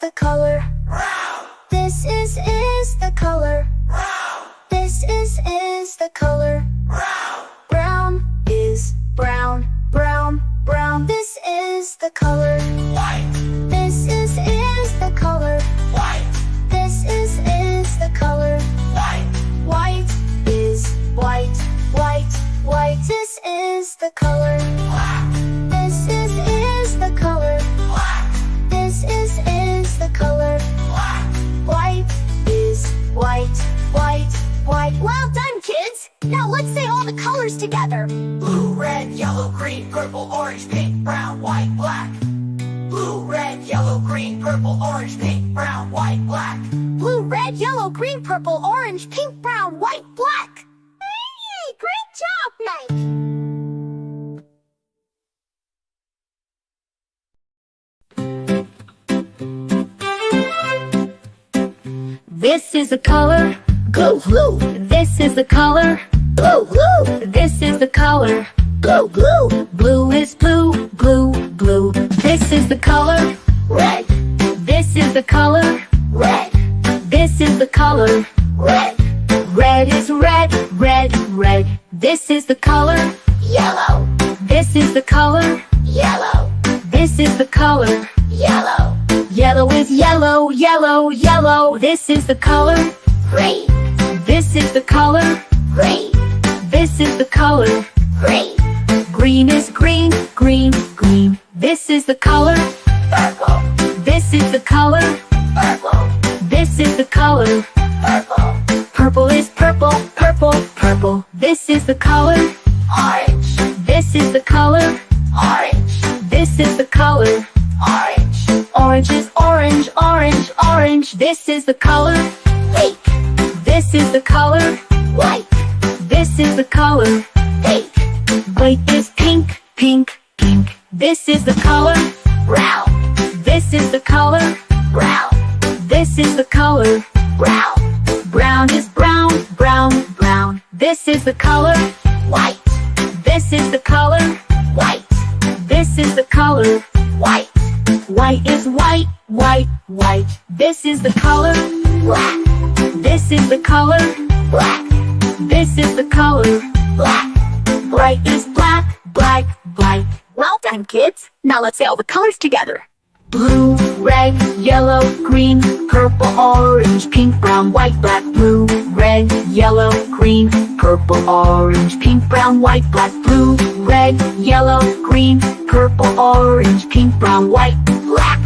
the color. This is the color. This is the color. Brown is brown, brown, brown. This is the color. White, This is the color. white, This is the color. white, White is white, white, white. This is the color. black, This is the color. black, This is the color. black. White is white, white, white. Well done, kids! Now let's say all the colors together. Blue, red, yellow, green, purple, orange, pink, brown, white, black. Blue, red, yellow, green, purple, orange, pink, brown, white, black. Blue, red, yellow, green, purple, orange, pink, brown, white, black. Hey, great job, Mike! This is the color. Blue, blue, This is the color. blue, blue, This is the color. blue, blue. Blue is blue, blue, blue. This is the color. Red, This is the color. red, This is the color. red. Red is red, red, red. This is the color. Yellow, This is the color. yellow, This is the color. yellow. Yellow is yellow, yellow, yellow. This is the color. Green, This is the color. green, This is the color. green. Green is green, green, green. This is the color. Purple, This is the color. purple, This is the color. purple. Purple is purple, purple, purple. This is the color. Orange, This is the color. orange, This is the color. orange. Orange is orange, orange, orange. This is the color. Pink, This is the color. white, This is the color. pink. White is pink, pink, pink. This is the color. Brown, This is the color. brown, This is the color. brown. Brown is brown, brown, brown. This is the color. White, This is the color. white, This is the color. white. White is white, white, white. This is the color. Black, This is the color. black, This is the color. black. Bright is black, black, black. Well done, kids. Now let's say all the colors together. Blue, red, yellow, green, purple, orange, pink, brown, white, black. Blue, red, yellow, green, purple, orange, pink, brown, white, black. Blue, red, yellow, green, purple, orange, pink, brown, white, black.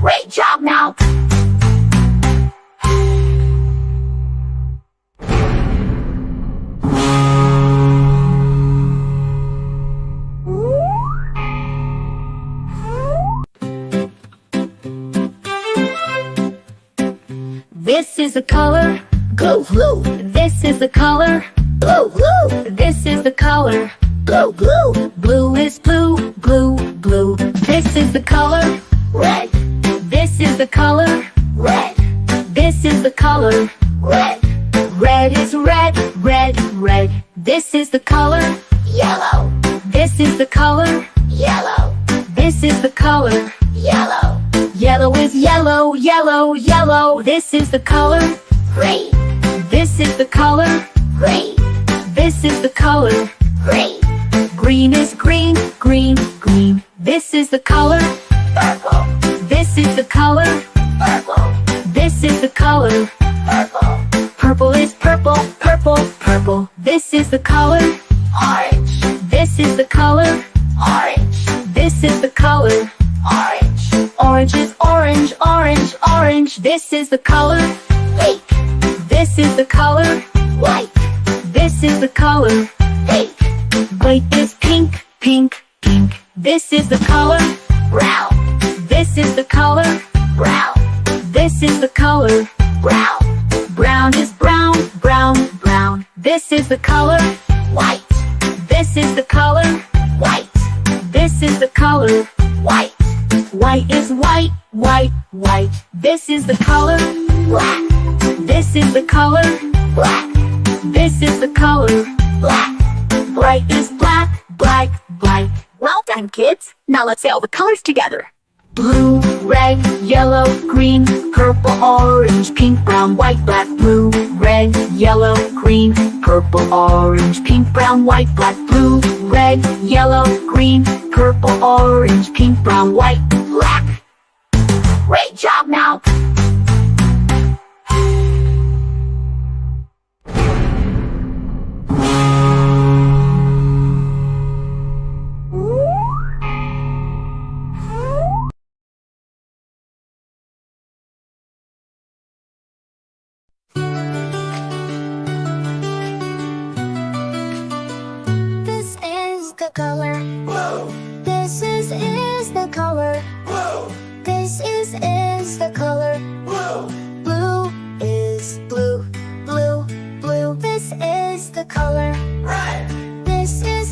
Great job now. This is the color. Blue, blue, This is the color. blue, blue, This is the color. blue, blue. Blue is blue, blue, blue. This is the color. Red, This is the color. red, This is the color. red. Red is red, red, red. This is the color. Yellow, This is the color. yellow, This is the color. yellow. Yellow is yellow, yellow, yellow. This is the color. Green, This is the color. green, This is the color. green. Green is green, green, green. This is the color. Purple, This is the color. purple, This is the color. purple. Purple is purple, purple, purple. This is the color. Orange, This is the color. orange, This is the color. orange. Orange is orange, orange, orange. This is the color. Pink, This is the color. white, This is the color. pink. White is pink, pink, pink. This is the color. Brown, This is the color. brown, This is the color. brown. Brown is brown, brown, brown. This is the color. White, This is the color. white, This is the color. white. White is white, white, white. This is the color. Black, This is the color. black, This is the color. black. Bright is black, black, black. Well done, kids. Now let's say all the colors together. Blue, red, yellow, green, purple, orange, pink, brown, white, black. Blue, red, yellow, green, purple, orange, pink, brown, white, black. Blue, red, yellow, green, purple, orange, pink, brown, white, black. Great job now! This is the color. Blue, This is the color. blue, This is the color. blue, Blue is blue, blue, blue. This is the color. red, This is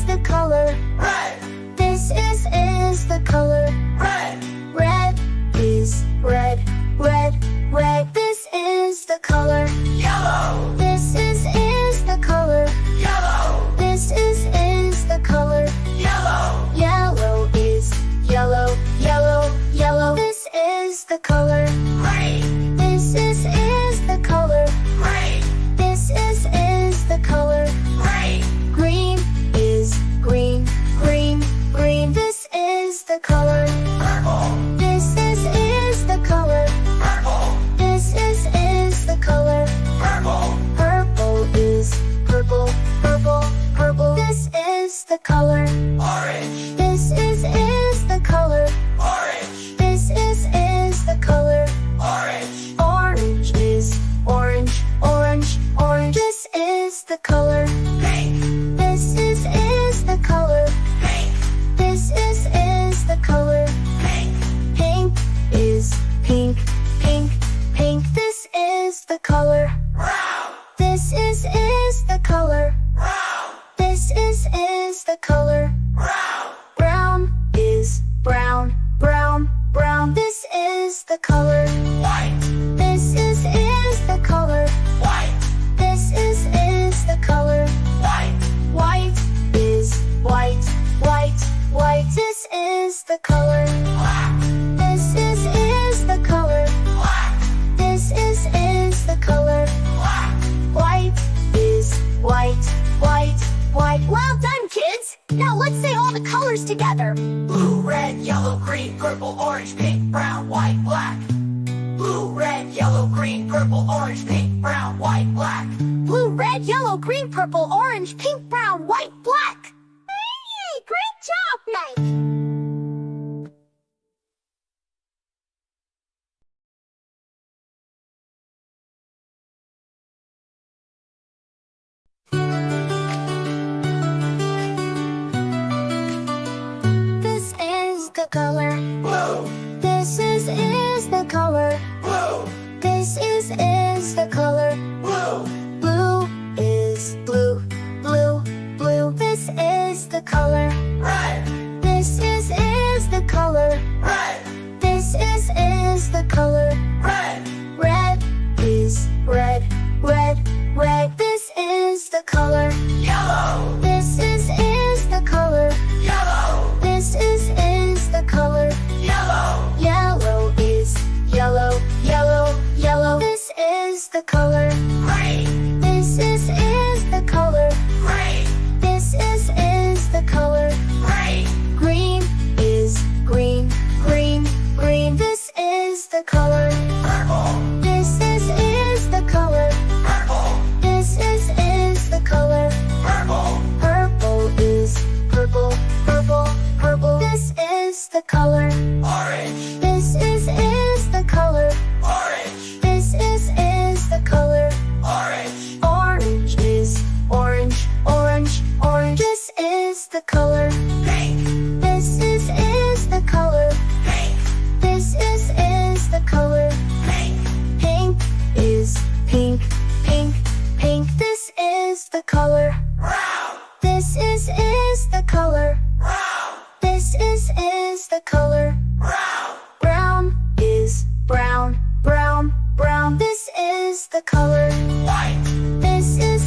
the color. red, This is the color. red, Red is red, red, red. This is the color. yellow, This is the color. yellow, This is the color. yellow, Yellow is yellow, yellow, yellow. This is the color. green, This is the color. green, This is the color. green, Green is green, green, green. This is the color. purple, This is the color. purple, This is the color. purple, Purple is purple, purple, purple. This is the color. orange, This is the color. orange, This is the color. orange, Orange is orange, orange, orange. This is the color. pink, This is the color. pink, This is the color. pink, Pink is pink, pink, pink. This is the color. brown, This is the color. brown, This is the color. brown, Brown is brown, brown, brown. This is the color. white, This is the color. white, This is the color. white, White is white, white, white. This is the color. black, This is the color. black, This is the color. black, White is white, white, white. Well done, kids! Now let's say all the colors together. blue, red, yellow, green, purple, orange, pink, brown, white, black. Blue, red, yellow, green, purple, orange, pink, brown, white, black. Blue, red, yellow, green, purple, orange, pink, brown, white, black. Hey, great job, Mike! This is the color. Blue, This is the color. blue, This is the color. blue, Blue is blue, blue, blue. This is the color. red, This is the color. red, This is the color. red, Red is red, red, red. This is the color. yellow, This is the color. yellow, This is the color. yellow, Yellow is yellow, yellow, yellow. This is the color. green, This is the color. green, This is the color. green, Green is green, green, green. This is the color. purple, This is the color. purple, This is the color. purple, Purple is purple, purple, purple. This is the color. orange, This is the color. orange, This is the color. orange, Orange is orange, orange, orange. This is the color. pink, This is the color. pink, This is the color. pink, Pink is pink, pink, pink. This is the color. brown, This is the color. brown, This is the color. brown, Brown is brown, brown, brown. This is the color. white, This is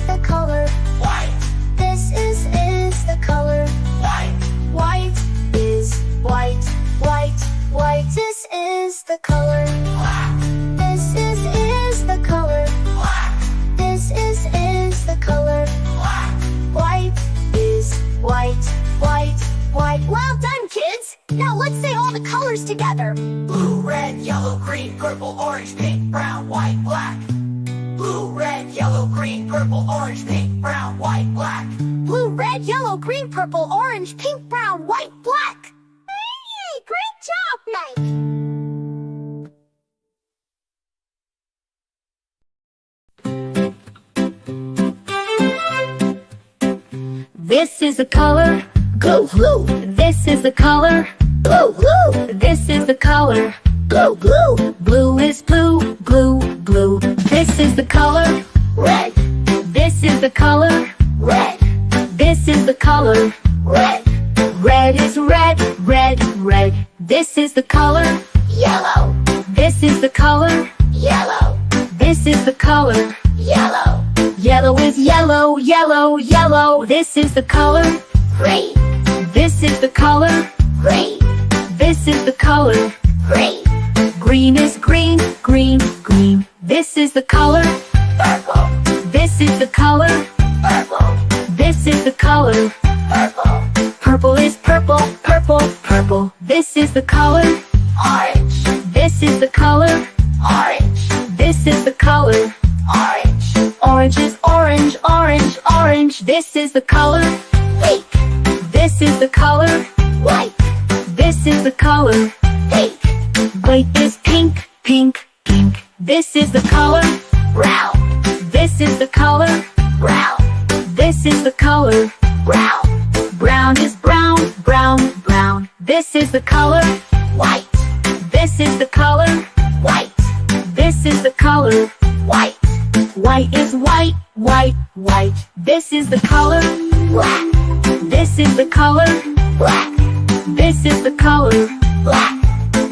the color. white, This is the color. the color. black, This is the color. black, This is the color. black, White is white, white, white. Well done, kids! Now let's say all the colors together. blue, red, yellow, green, purple, orange, pink, brown, white, black. Blue, red, yellow, green, purple, orange, pink, brown, white, black. Blue, red, yellow, green, purple, orange, pink, brown, white, black. Hey, great job, Mike! This is the color, Blue, blue, this is the color, blue, blue, this is the color. blue, blue, Blue is blue, blue, blue. This is the color, red, this is the color, red, this is the color. red, Red is red, red, red. This is the color, yellow, this is the color, yellow, this is the color. yellow, Yellow is yellow, yellow, yellow. This is the color, green, this is the color, green, this is the color. green, Green is green, green, green. This is the color, purple, this is the color, purple, this is the color. purple, Purple is purple, purple, purple. This is the color, orange, this is the color, orange, this is the color. orange, Orange is orange, orange, orange. This is the color, pink, this is the color, white, this is the color. pink, White is pink, pink, pink. This is the color, brown, this is the color, brown, this is the color. brown, Brown is brown, brown, brown. This is the color, white, this is the color, white, this is the color. white, White is white, white, white. This is the color, black, this is the color, black, this is the color. black.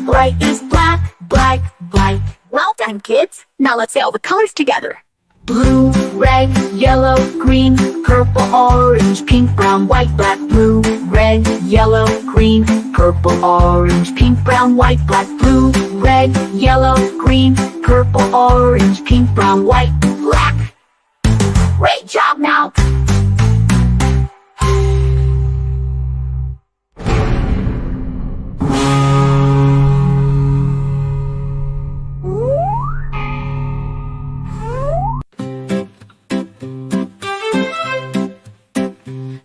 Bright is black, black, black. Well done, kids. Now let's say all the colors together. Blue, red, yellow, green, purple, orange, pink, brown, white, black. Blue, red, yellow, green, purple, orange, pink, brown, white, black. Blue, red, yellow, green, purple, orange, pink, brown, white, Black. Great job, now.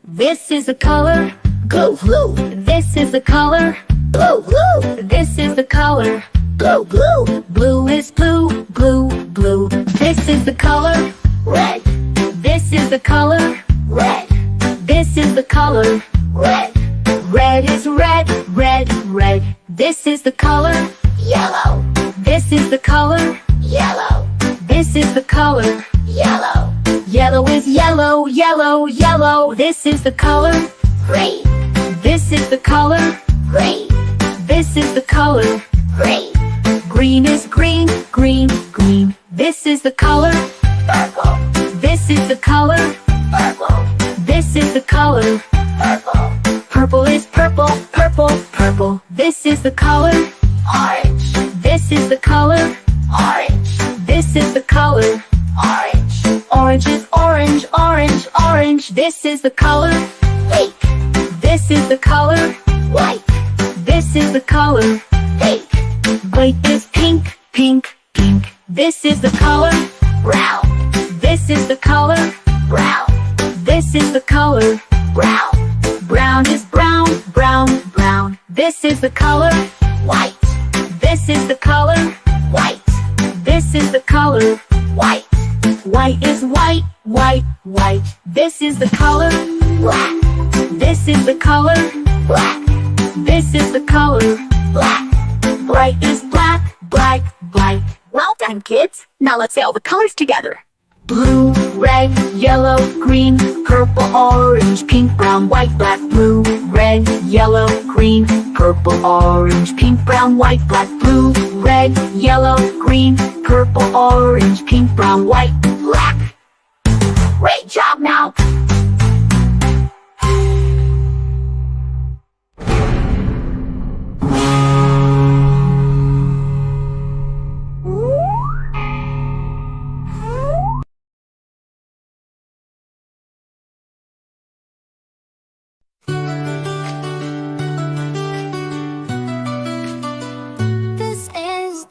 This is the color, Blue, blue, this is the color, blue, blue, this is the color. blue, blue, Blue is blue, blue, blue. This is the color, red, this is the color, red, this is the color. red, Red is red, red, red. This is the color, yellow, this is the color, yellow, this is the color. yellow, Yellow is yellow, yellow, yellow. This is the color, green, this is the color, green, this is the color. green, Green is green, green, green. This is the color, purple, this is the color, purple, this is the color. purple, Purple is purple, purple, purple. This is the color, orange, this is the color, orange, this is the color. orange, Orange is orange, orange, orange. This is the color, pink, this is the color, white, this is the color. pink, White is pink, pink, pink. This is the color, brown, this is the color, brown, this is the color. brown, Brown is brown, brown, brown. This is the color, white, this is the color, white, this is the color. white, White is white, white, white. This is the color, black, this is the color, black, this is the color. black. Bright is black, black, black. Well done, kids. Now let's say all the colors together. Blue, red, yellow, green, purple, orange, pink, brown, white, black. Blue, red, yellow, green, purple, orange, pink, brown, white, black. Blue, red, yellow, green, purple, orange, pink, brown, white, Black. Great job, now.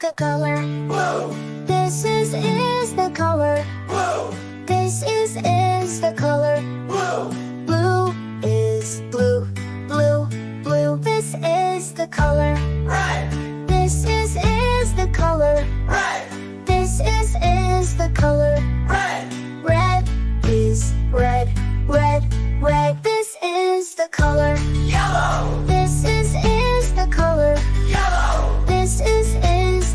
the color. Blue, This is the color. blue, This is the color. blue, Blue is blue, blue, blue. This is the color. red, This is the color. red, This is the color. red, Red is red, red, red. This is the color. yellow, This is the color. yellow, This is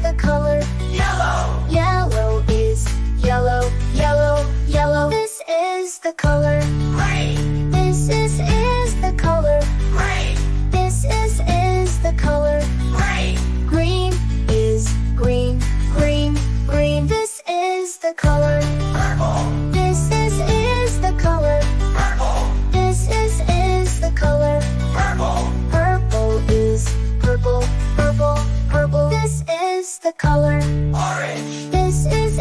the color. yellow, Yellow is yellow, yellow, yellow. This is the color. green, This is the color. green, This is the color. green, Green is green, green, green. This is the color. purple, This is the color. purple, This is the color. purple, Purple is purple, purple, purple. This is the color. orange, This is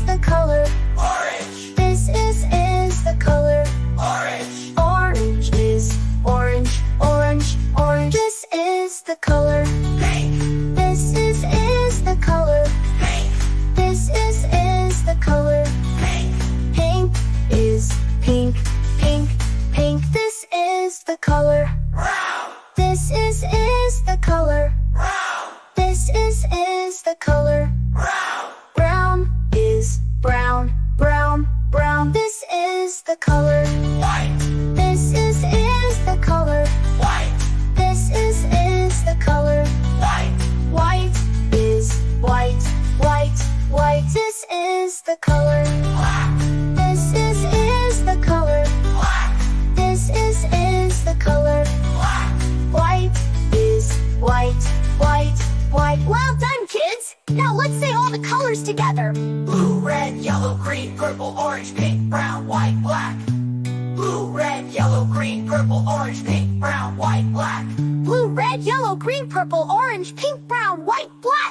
the color. orange, This is the color. orange, Orange is orange, orange, orange. This is the color. pink, This is the color. pink, This is the color. pink, Pink is pink, pink, pink. This is the color. brown, This is the color. brown, This is the color. brown, Brown is brown, brown, brown. This is the color. white, This is the color. white, This is the color. white, White is white, white, white. This is the color. black, This is the color. black, This is the color. black, White is white, white, white. Well done, kids. Now let's say all the colors together. blue, red, yellow, green, purple, orange, pink, brown, white, black. Blue, red, yellow, green, purple, orange, pink, brown, white, black. Blue, red, yellow, green, purple, orange, pink, brown, white, black.